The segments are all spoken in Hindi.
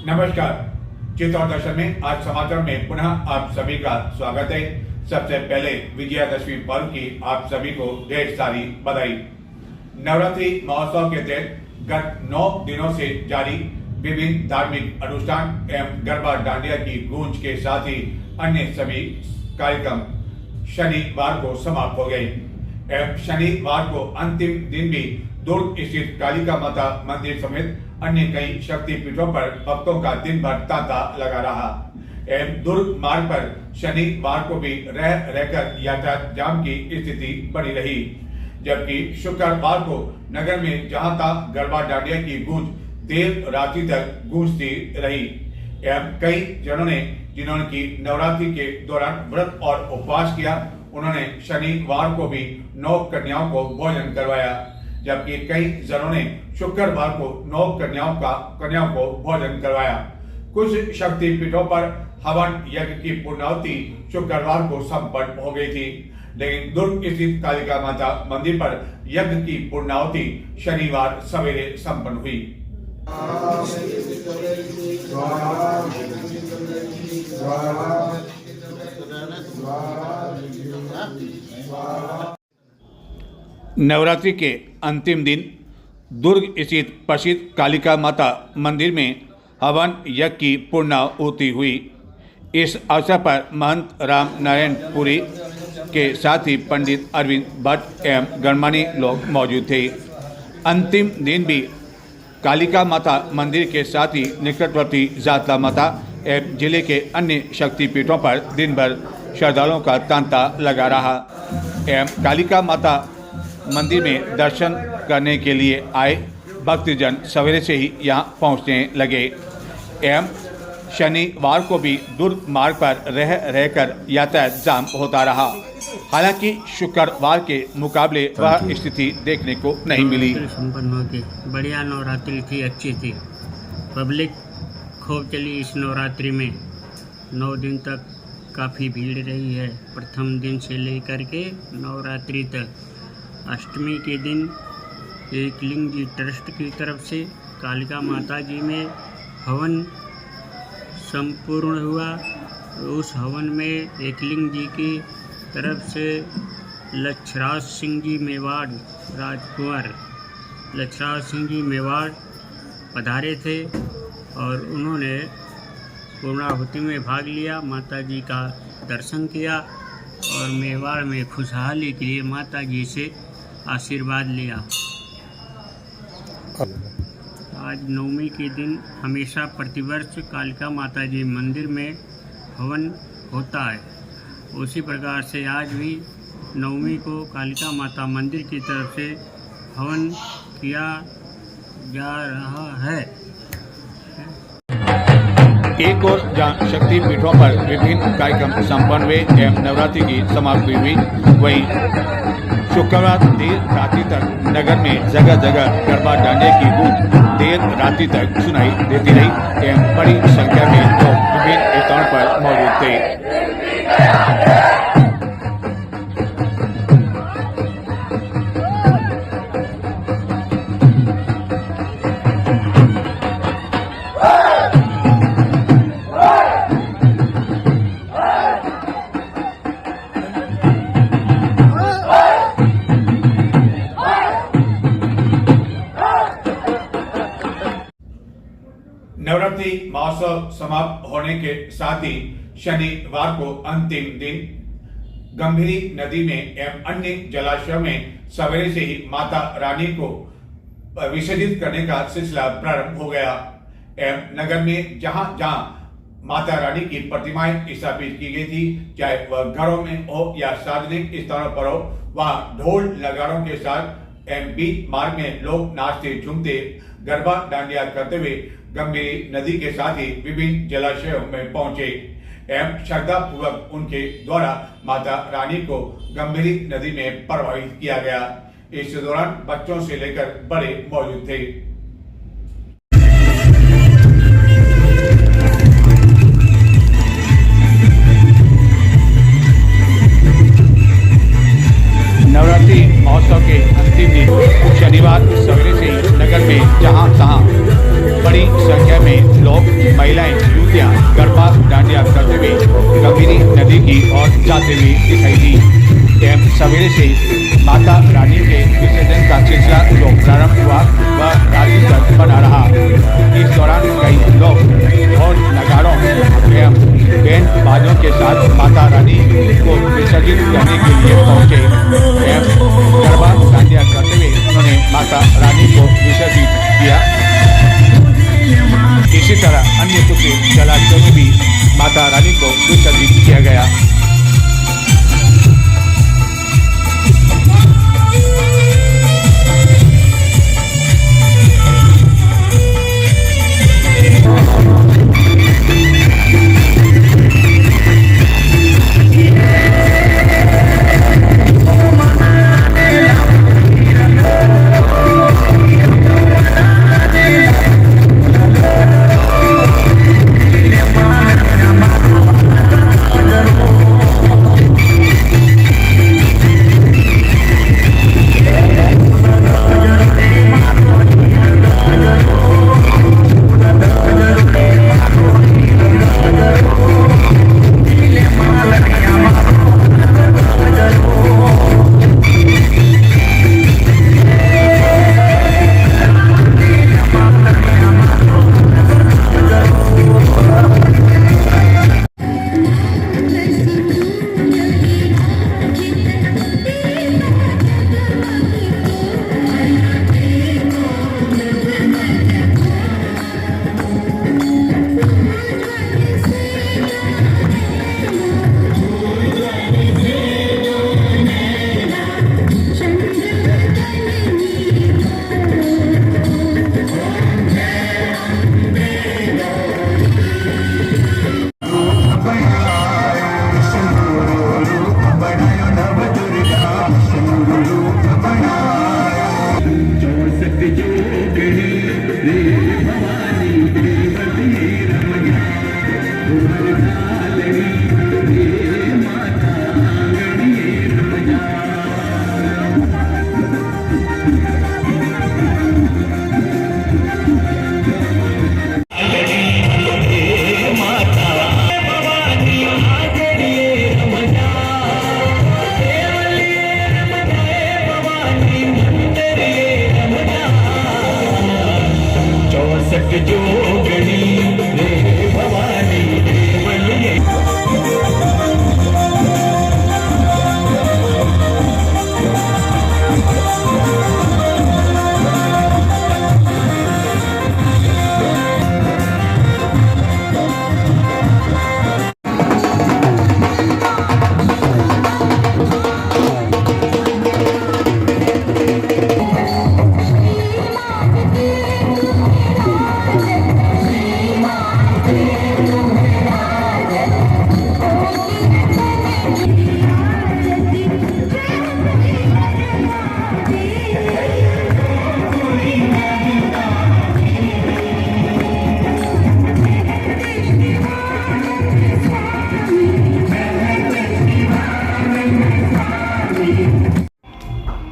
नमस्कार, चित्तौड़ दर्शन में आज समाचार में पुनः आप सभी का स्वागत है। सबसे पहले विजयादशमी पर्व की आप सभी को ढेर सारी बधाई। नवरात्रि महोत्सव के तहत गत 9 दिनों से जारी विभिन्न धार्मिक अनुष्ठान एवं गरबा डांडिया की गूंज के साथ ही अन्य सभी कार्यक्रम शनिवार को समाप्त हो गए एवं शनिवार को अंतिम दिन भी दुर्ग स्थित कालिका माता मंदिर समेत अन्य कई शक्तिपीठों पर भक्तों का दिन भर तांता लगा रहा एवं दुर्ग मार्ग पर शनिवार को भी रहकर यातायात जाम की स्थिति बनी रही, जबकि शुक्रवार को नगर में जहां तक गरबा डांडिया की गूंज देर रात्रि तक गूंजती रही एवं कई जनों ने जिन्होंने की नवरात्रि के दौरान व्रत और उपवास किया, उन्होंने शनिवार को भी 9 कन्याओं को भोजन करवाया, जबकि कई जनों ने शुक्रवार को 9 कन्याओं को भोजन करवाया। कुछ शक्तिपीठों पर हवन यज्ञ की पूर्णाहुति शुक्रवार को संपन्न हो गई थी, लेकिन दुर्ग स्थित कालिका माता मंदिर पर यज्ञ की पूर्णाहुति शनिवार सवेरे संपन्न हुई। नवरात्रि के अंतिम दिन दुर्ग स्थित प्रसिद्ध कालिका माता मंदिर में हवन यज्ञ की पूर्णाहुति हुई। इस अवसर पर महंत राम नारायण पुरी के साथ ही पंडित अरविंद भट्ट एवं गणमान्य लोग मौजूद थे। अंतिम दिन भी कालिका माता मंदिर के साथ ही निकटवर्ती जातला माता एवं जिले के अन्य शक्तिपीठों पर दिन भर श्रद्धालुओं का तांता लगा रहा एवं कालिका माता मंदिर में दर्शन करने के लिए आए भक्तजन सवेरे से ही यहां पहुंचने लगे एवं शनिवार को भी दुर्ग मार्ग पर रहकर यातायात जाम होता रहा। हालांकि शुक्रवार के मुकाबले वह स्थिति देखने को नहीं मिली। संपन्न होगी, बढ़िया नवरात्रि थी, अच्छी थी। पब्लिक खूब चली इस नवरात्रि में। 9 दिन तक काफ़ी भीड़ रही है, प्रथम दिन से लेकर के नवरात्रि तक। अष्टमी के दिन एकलिंग जी ट्रस्ट की तरफ से कालिका माता जी में हवन संपूर्ण हुआ। उस हवन में एकलिंग जी की तरफ से लक्षराज सिंह जी मेवाड़, राजकुंवर लक्षराज सिंह जी मेवाड़ पधारे थे और उन्होंने पूर्णाहुति में भाग लिया, माता जी का दर्शन किया और मेवाड़ में खुशहाली के लिए माता जी से आशीर्वाद लिया। आज नवमी के दिन हमेशा प्रतिवर्ष कालिका माता जी मंदिर में हवन होता है, उसी प्रकार से आज भी नवमी को कालिका माता मंदिर की तरफ से हवन किया जा रहा है। एक और जहां शक्तिपीठों पर विभिन्न कार्यक्रम संपन्न हुए एवं नवरात्रि की समाप्ति हुई, वहीं शुक्रवार देर रात्रि तक नगर में जगह जगह गरबा डांडिया की गूंज देर रात्रि तक सुनाई देती रही एवं बड़ी संख्या में लोग विभिन्न स्थानों पर मौजूद थे। नवरात्रि महोत्सव समाप्त होने के साथ ही शनिवार को अंतिम दिन गंभीरी नदी में एवं अन्य जलाशयों में सवेरे से ही माता रानी को विसर्जित करने का सिलसिला प्रारंभ हो गया एवं नगर में जहां जहां माता रानी की प्रतिमाएं स्थापित की गई थी, चाहे वह घरों में हो या सार्वजनिक स्थानों पर हो, वहां ढोल नगाड़ों के साथ एवं बीच मार्ग में लोग नाचते झूमते गरबा डांडिया करते हुए गंभीरी नदी के साथ ही विभिन्न जलाशयों में पहुंचे एवं श्रद्धा पूर्वक उनके द्वारा माता रानी को गंभीरी नदी में प्रवाहित किया गया। इस दौरान बच्चों से लेकर बड़े मौजूद थे। नवरात्रि महोत्सव के अंतिम दिन शनिवार सवेरे से नगर में जहां तहां बड़ी संख्या में लोग की ओर जाते हुए दिखाई दी। एवं सवेरे से माता रानी के विसर्जन का सिलसिला जो प्रारंभ हुआ वह रात्रि तक बना रहा। इस दौरान कई लोग ढोल नगाड़ों एवं बैंड बाजों के साथ माता रानी को विसर्जित करने के लिए पहुंचे एवं गरबा दांडिया करते हुए उन्होंने माता रानी को विसर्जित किया। इसी तरह अन्य पुत्र जलाशयों में भी माता रानी को विसर्जित किया गया।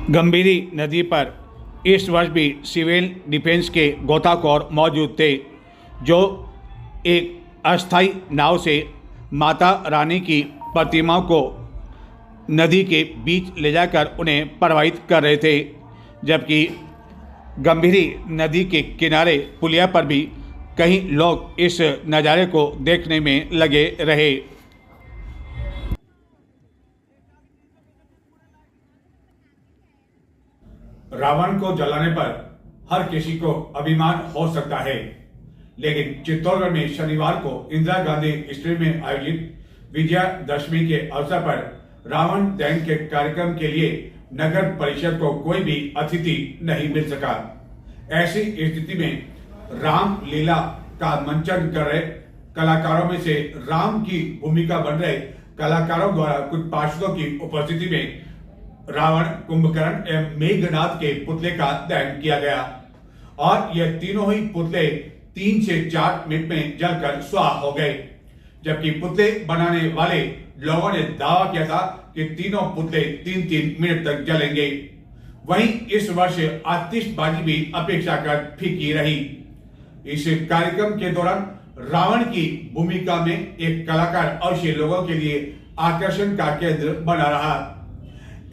गंभीरी नदी पर इस वर्ष भी सिविल डिफेंस के गोताखोर मौजूद थे, जो एक अस्थायी नाव से माता रानी की प्रतिमा को नदी के बीच ले जाकर उन्हें प्रवाहित कर रहे थे, जबकि गंभीरी नदी के किनारे पुलिया पर भी कई लोग इस नज़ारे को देखने में लगे रहे। रावण को जलाने पर हर किसी को अभिमान हो सकता है, लेकिन चित्तौड़गढ़ में शनिवार को इंदिरा गांधी स्टेडियम में आयोजित विजयादशमी के अवसर पर रावण दहन के कार्यक्रम के लिए नगर परिषद को कोई भी अतिथि नहीं मिल सका। ऐसी स्थिति में राम लीला का मंचन कर रहे कलाकारों में से राम की भूमिका बन रहे कलाकारों द्वारा कुछ पार्षदों की उपस्थिति में रावण, कुंभकर्ण एवं मेघनाथ के पुतले का दहन किया गया और यह तीनों ही पुतले 3 से 4 मिनट में जलकर स्वाहा हो गए, जबकि पुतले बनाने वाले लोगों ने दावा किया था कि तीनों पुतले 3-3 मिनट तक जलेंगे। वहीं इस वर्ष आतिशबाजी भी अपेक्षाकृत फीकी रही। इस कार्यक्रम के दौरान रावण की भूमिका में एक कलाकार अवश्य लोगों के लिए आकर्षण का केंद्र बना रहा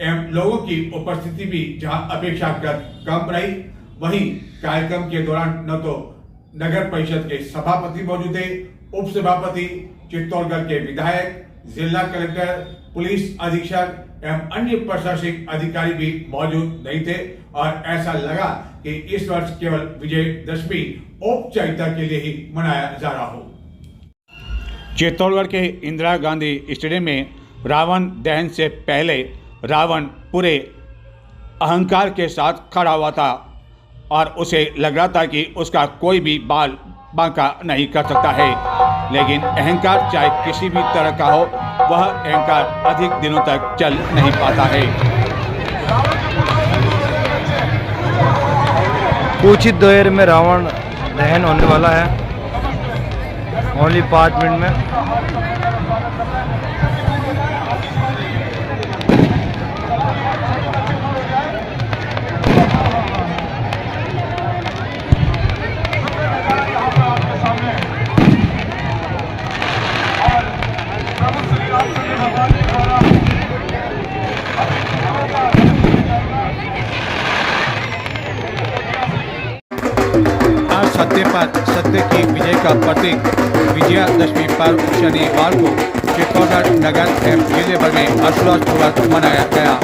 एवं लोगों की उपस्थिति भी जहां अपेक्षाकृत कम रही, वहीं कार्यक्रम के दौरान न तो नगर परिषद के सभापति मौजूद थे, उप सभापति, चित्तौड़गढ़ के विधायक, जिला कलेक्टर, पुलिस अधीक्षक एवं अन्य प्रशासनिक अधिकारी भी मौजूद नहीं थे और ऐसा लगा कि इस वर्ष केवल विजयदशमी औपचारिकता के लिए ही मनाया जा रहा हो। चित्तौड़गढ़ के इंदिरा गांधी स्टेडियम में रावण दहन से पहले रावण पूरे अहंकार के साथ खड़ा हुआ था और उसे लग रहा था कि उसका कोई भी बाल बांका नहीं कर सकता है, लेकिन अहंकार चाहे किसी भी तरह का हो, वह अहंकार अधिक दिनों तक चल नहीं पाता है। कुछ ही देर में रावण दहन होने वाला है, ओनली 5 मिनट में। सत्य पर सत्य की विजय का प्रतीक विजयादशमी पर्व शनिवार को चित्तौड़गढ़ नगर एवं जिले भर में हर्षोल्लासपूर्वक मनाया गया।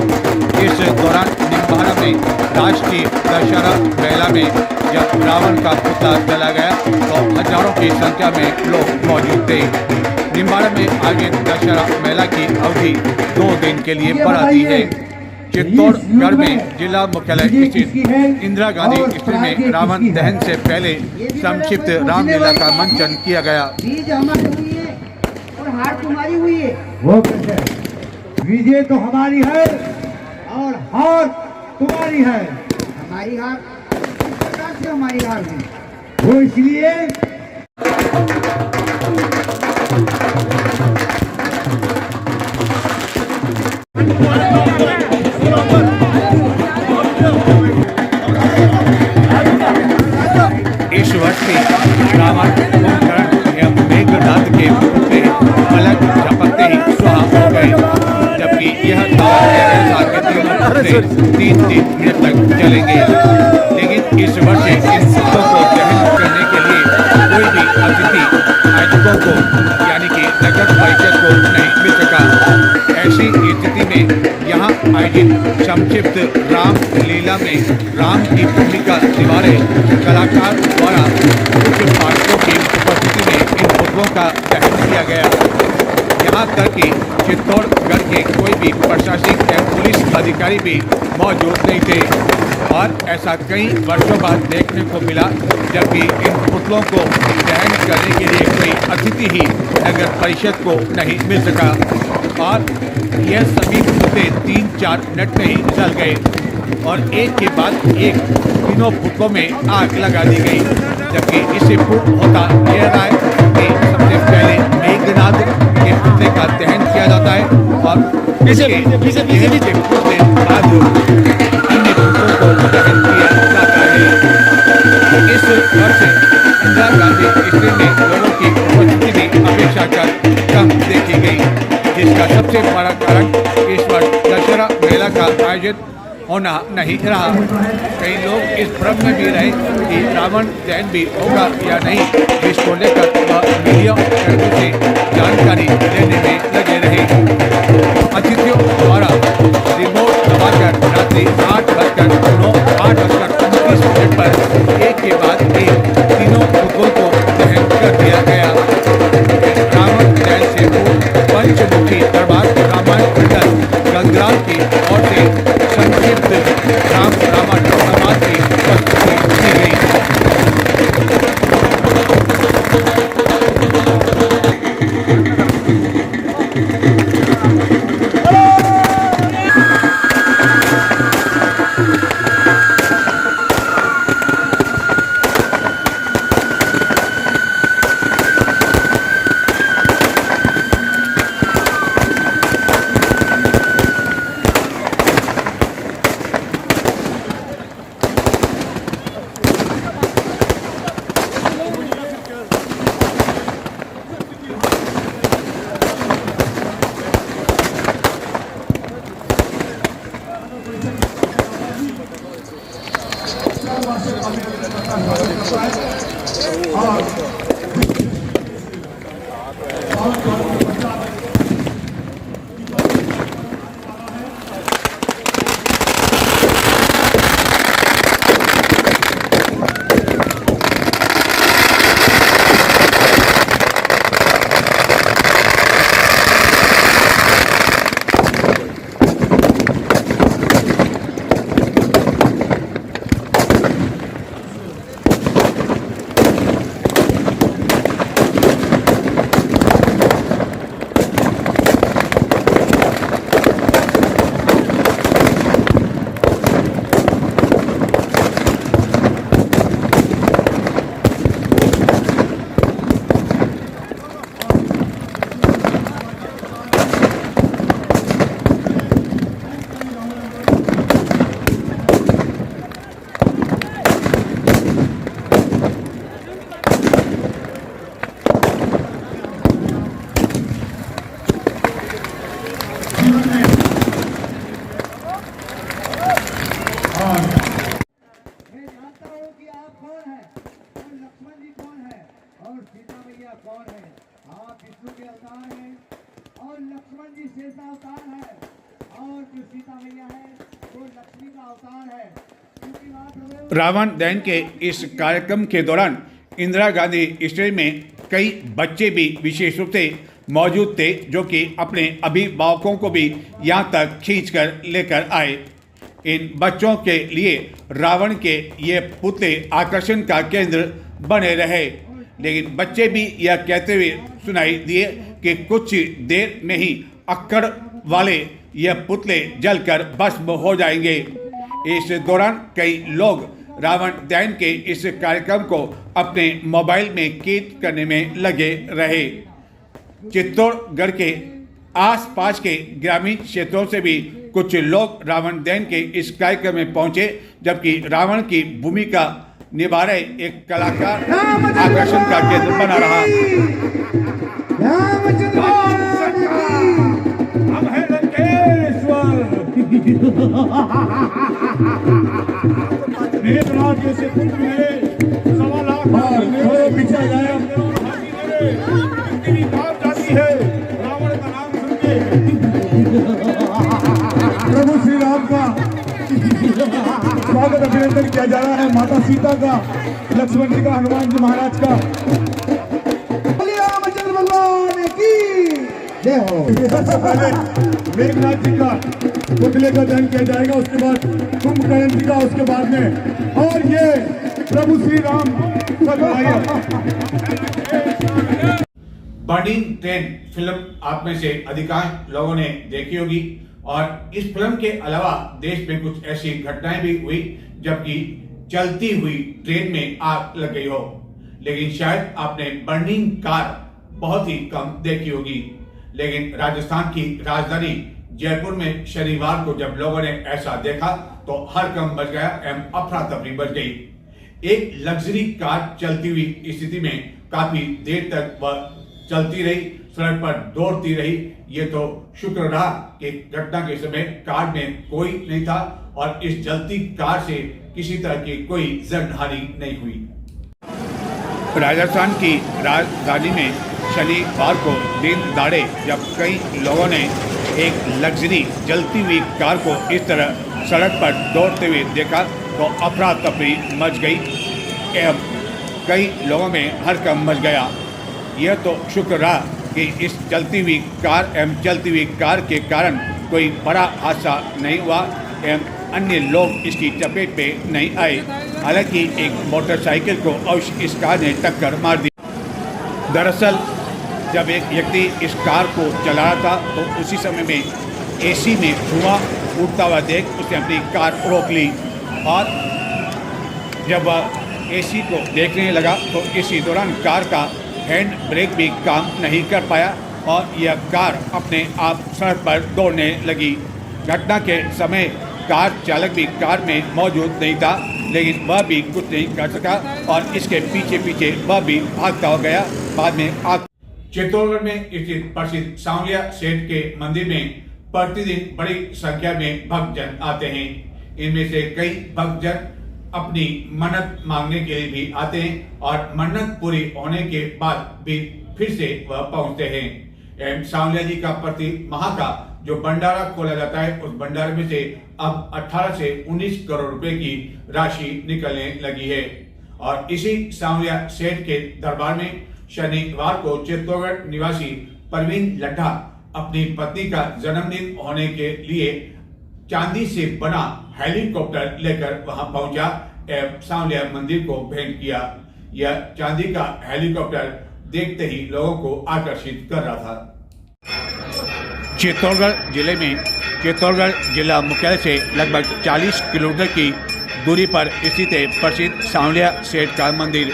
इस दौरान निम्बाड़ा में राष्ट्रीय दशहरा मेला में जब रावण का पुतला जला गया तो हजारों की संख्या में लोग मौजूद थे। निम्बाड़ा में आयोजित दशहरा मेला की अवधि 2 दिन के लिए बढ़ाती है। चित्तौड़गढ़ में जिला मुख्यालय स्थित इंदिरा गांधी स्टेडियम में रावण दहन से पहले संक्षिप्त रामलीला का मंचन किया गया। जीत हमारी हुई है और हार तुम्हारी हुई है। वो कैसे? विजय तो हमारी है और हार तुम्हारी है। हमारी हार किस प्रकार से हमारी हार हुई? वो इसलिए इस वर्ष के रावण कुंभकर्ण एवं मेघनाद के पुतले पलक झपकते ही सुहा हो गए, जबकि यह ऐसा के तीनों पुतले 3-3 मिनट तक चलेंगे। लेकिन इस वर्ष इन पुतलों को दहन करने के लिए कोई भी अतिथि आयोजकों को यानी कि नगर परिषद को नहीं मिल सका। ऐसी स्थिति में यहाँ आयोजित संक्षिप्त राम लीला में राम की भूमिका निभा रहे कलाकार द्वारा मुख्य पाठकों की उपस्थिति में इन पुतलों का दहन किया गया। यहाँ तक कि चित्तौड़गढ़ के कोई भी प्रशासनिक एवं पुलिस अधिकारी भी मौजूद नहीं थे और ऐसा कई वर्षों बाद देखने को मिला, जबकि इन पुतलों को दहन करने के लिए कोई अतिथि ही नगर परिषद को नहीं मिल सका और यह सभी पुतले 3-4 मिनट में ही जल गए और एक के बाद एक तीनों पुतलों में आग लगा दी गई। जबकि इससे पूर्व होता यह रहा है कि सबसे पहले मेघनाद के पुतले का दहन किया जाता है और उसके पुतले बाद अन्य पुतलों को दहन किया जाता है। इस वर्ष इंदिरा गांधी स्टेडियम में लोगों की उपस्थिति भी अपेक्षाकृत कम देखी गई, जिसका सबसे बड़ा कारण इस वर्ष दशहरा मेला का आयोजित होना नहीं रहा। कई लोग इस भ्रम में भी रहे कि रावण दहन भी होगा या नहीं, जिसको लेकर वह मीडिया कर्मियों से जानकारी लेने में लगे रहे। अतिथियों द्वारा रिमोट दबाकर रात्रि 8:29 पर एक के बाद एक तीनों पुतलों को दहन कर दिया गया। रावण दहन से पूर्व पंचमुखी दरबार रामायण मंडल गंगराम की ओर से संक्षिप्त रावण समाज की प्रस्तुति की गई। अपना स्वागत करता है और मैं जानता हूँ कि आप कौन हैं और लक्ष्मण जी कौन है और सीता मैया कौन है। आप विष्णु के अवतार हैं और लक्ष्मण जी शेष का अवतार है और जो सीता मैया है वो लक्ष्मी का अवतार है। क्योंकि महाप्रभु रावण दहन के इस कार्यक्रम के दौरान इंदिरा गांधी स्टेडियम में कई बच्चे भी विशेष रूप से मौजूद थे, जो कि अपने अभिभावकों को भी यहाँ तक खींचकर लेकर आए। इन बच्चों के लिए रावण के ये पुतले आकर्षण का केंद्र बने रहे, लेकिन बच्चे भी यह कहते हुए सुनाई दिए कि कुछ देर में ही अक्कड़ वाले यह पुतले जलकर भस्म हो जाएंगे। इस दौरान कई लोग रावण दहन के इस कार्यक्रम को अपने मोबाइल में कैद करने में लगे रहे। चित्तौड़गढ़ के आसपास के ग्रामीण क्षेत्रों से भी कुछ लोग रावण दहन के इस कार्यक्रम में पहुंचे, जबकि रावण की भूमिका निभा रहे एक कलाकार आकर्षण का केंद्र बना रहा। हम हैं लंकेश्वर। मेघनाथ जैसे पुत्र मेरे 1.25 लाख पीछे जाए इतनी बात जाती है रावण का नाम सुन के। प्रभु श्री राम का स्वागत अभिनंदन किया जा रहा है, माता सीता का, लक्ष्मण जी का, हनुमान जी महाराज का। रामचंद्र भगवान की जय हो। सबसे पहले मेघनाथ जी का पुतले का दहन किया जाएगा, उसके बाद कुंभकर्ण जी का, उसके बाद में और ये प्रभु Shri Ram burning train film आप में से अधिकांश लोगों ने देखी होगी, और इस फिल्म के अलावा देश में कुछ ऐसी घटनाएं भी हुई जबकि चलती हुई ट्रेन में आग लग गई हो, लेकिन शायद आपने बर्निंग कार बहुत ही कम देखी होगी। लेकिन राजस्थान की राजधानी जयपुर में शनिवार को जब लोगों ने ऐसा देखा तो हड़कंप मच गया एवं अफरा तफरी मच गई। एक लग्जरी कार चलती हुई स्थिति में काफी देर तक वह चलती रही, सड़क पर दौड़ती रही। ये तो शुक्र रहा कि घटना के समय कार में कोई नहीं था और इस जलती कार से किसी तरह की कोई जनहानि नहीं हुई। राजस्थान की राजधानी में शनिवार को दिन दहाड़े जब कई लोगों ने एक लग्जरी जलती हुई कार को इस तरह सड़क पर दौड़ते हुए देखा तो अफरा तफरी मच गई एवं कई लोगों में हड़कंप मच गया। यह तो शुक्र रहा कि इस चलती हुई कार एवं चलती हुई कार के कारण कोई बड़ा हादसा नहीं हुआ एवं अन्य लोग इसकी चपेट में नहीं आए। हालांकि एक मोटरसाइकिल को अवश्य इस कार ने टक्कर मार दी। दरअसल जब एक व्यक्ति इस कार को चला रहा था तो उसी समय में एसी में धुआं उठता हुआ देख उसने अपनी कार रोक ली और जब वह एसी को देखने लगा तो इसी दौरान कार का हैंड ब्रेक भी काम नहीं कर पाया और यह कार अपने आप सड़क पर दौड़ने लगी। घटना के समय कार चालक भी कार में मौजूद नहीं था, लेकिन वह भी कुछ नहीं कर सका और इसके पीछे पीछे वह भी भागता हो गया। बाद में आग चित्तौड़गढ़ में स्थित प्रसिद्ध सांवलिया सेठ के मंदिर में प्रतिदिन बड़ी संख्या में भक्तजन आते हैं। इनमें से कई भक्तजन अपनी मन्नत मांगने के लिए भी आते हैं और मन्नत पूरी होने के बाद भी फिर से वह पहुंचते हैं। एवं सांवलिया जी का प्रति माह का जो भंडारा खोला जाता है, उस भंडारे में से अब 18 से 19 करोड़ रुपए की राशि निकलने लगी है। और इसी सांवलिया सेठ के दरबार में शनिवार को चित्तौड़गढ़ निवासी परवीन लड्ढा अपनी पत्नी का जन्मदिन होने के लिए चांदी से बना हेलीकॉप्टर लेकर वहां पहुंचा एवं सांवलिया मंदिर को भेंट किया। यह चांदी का हेलीकॉप्टर देखते ही लोगों को आकर्षित कर रहा था। चित्तौड़गढ़ जिले में चित्तौड़गढ़ जिला मुख्यालय से लगभग 40 किलोमीटर की दूरी पर स्थित है प्रसिद्ध सांवलिया सेठ का मंदिर।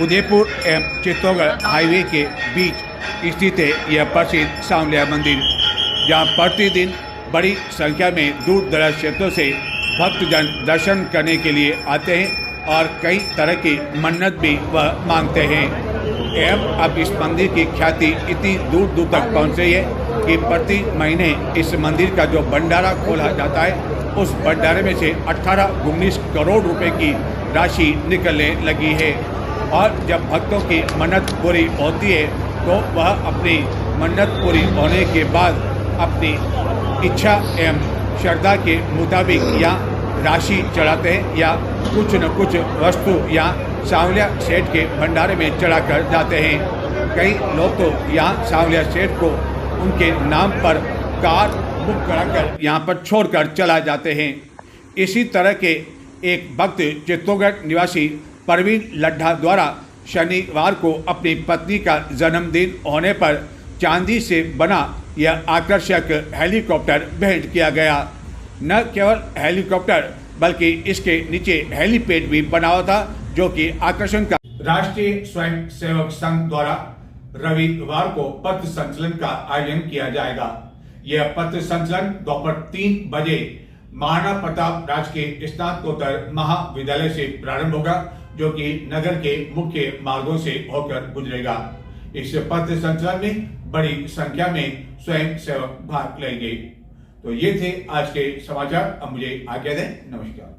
उदयपुर एवं चित्तौड़गढ़ हाईवे के बीच स्थित है यह प्रसिद्ध सांवलिया मंदिर, जहां प्रतिदिन बड़ी संख्या में दूर दराज क्षेत्रों से भक्तजन दर्शन करने के लिए आते हैं और कई तरह की मन्नत भी वह मांगते हैं। एवं अब इस मंदिर की ख्याति इतनी दूर दूर तक पहुंच रही है कि प्रति महीने इस मंदिर का जो भंडारा खोला जाता है, उस भंडारे में से 18-19 करोड़ रुपए की राशि निकलने लगी है। और जब भक्तों की मन्नत पूरी होती है तो वह अपनी मन्नत पूरी होने के बाद अपनी इच्छा एवं श्रद्धा के मुताबिक या राशि चढ़ाते हैं या कुछ न कुछ वस्तु या सांवलिया सेठ के भंडारे में चढ़ा कर जाते हैं। कई लोग तो यहाँ सांवलिया सेठ को उनके नाम पर कार बुक कराकर यहाँ पर छोड़कर चला जाते हैं। इसी तरह के एक भक्त चित्तौड़गढ़ निवासी परवीन लड्ढा द्वारा शनिवार को अपनी पत्नी का जन्मदिन होने पर चांदी से बना यह आकर्षक हेलीकॉप्टर भेंट किया गया। न केवल हेलीकॉप्टर बल्कि इसके नीचे हेलीपैड भी बना हुआ था, जो कि आकर्षण का। राष्ट्रीय स्वयं सेवक संघ द्वारा रविवार को पथ संचलन का आयोजन किया जाएगा। यह पथ संचलन दोपहर 3 बजे महाराणा प्रताप राजकीय स्नातकोत्तर महाविद्यालय से प्रारंभ होगा, जो कि नगर के मुख्य मार्गों से होकर गुजरेगा। इस पथ संचलन में बड़ी संख्या में स्वयं सेवक भाग लेंगे। तो ये थे आज के समाचार। अब मुझे आज्ञा दें। नमस्कार।